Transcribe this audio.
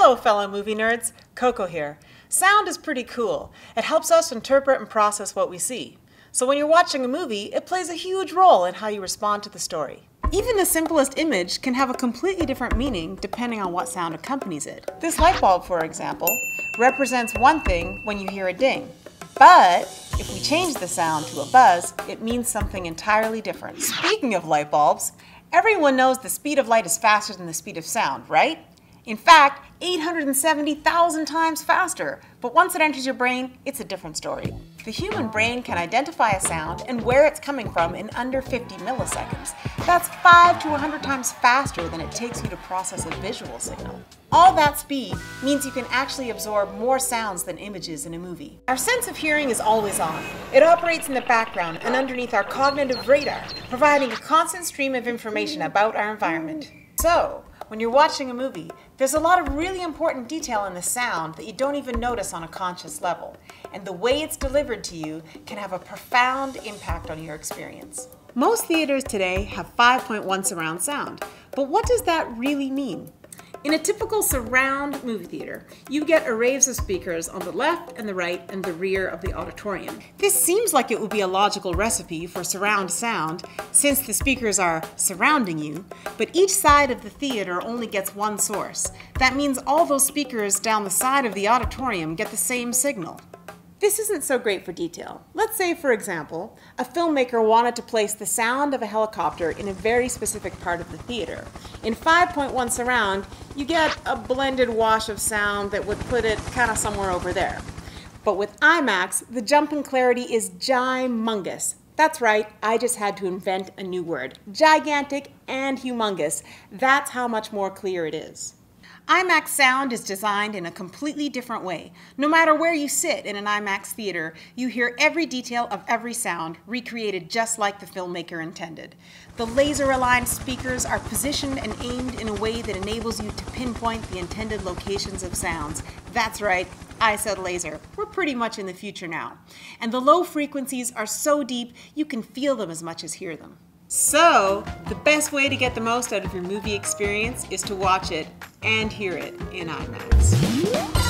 Hello fellow movie nerds, Coco here. Sound is pretty cool. It helps us interpret and process what we see. So when you're watching a movie, it plays a huge role in how you respond to the story. Even the simplest image can have a completely different meaning depending on what sound accompanies it. This light bulb, for example, represents one thing when you hear a ding. But if we change the sound to a buzz, it means something entirely different. Speaking of light bulbs, everyone knows the speed of light is faster than the speed of sound, right? In fact, 870,000 times faster. But once it enters your brain, it's a different story. The human brain can identify a sound and where it's coming from in under 50 milliseconds. That's 5 to 100 times faster than it takes you to process a visual signal. All that speed means you can actually absorb more sounds than images in a movie. Our sense of hearing is always on. It operates in the background and underneath our cognitive radar, providing a constant stream of information about our environment. So, when you're watching a movie, there's a lot of really important detail in the sound that you don't even notice on a conscious level. And the way it's delivered to you can have a profound impact on your experience. Most theaters today have 5.1 surround sound, but what does that really mean? In a typical surround movie theater, you get arrays of speakers on the left and the right and the rear of the auditorium. This seems like it would be a logical recipe for surround sound since the speakers are surrounding you, but each side of the theater only gets one source. That means all those speakers down the side of the auditorium get the same signal. This isn't so great for detail. Let's say, for example, a filmmaker wanted to place the sound of a helicopter in a very specific part of the theater. In 5.1 surround, you get a blended wash of sound that would put it kind of somewhere over there. But with Imax, the jump in clarity is gymongous. That's right, I just had to invent a new word. Gigantic and humongous. That's how much more clear it is. IMAX sound is designed in a completely different way. No matter where you sit in an IMAX theater, you hear every detail of every sound recreated just like the filmmaker intended. The laser-aligned speakers are positioned and aimed in a way that enables you to pinpoint the intended locations of sounds. That's right, I said laser. We're pretty much in the future now. And the low frequencies are so deep you can feel them as much as hear them. So, the best way to get the most out of your movie experience is to watch it and hear it in IMAX.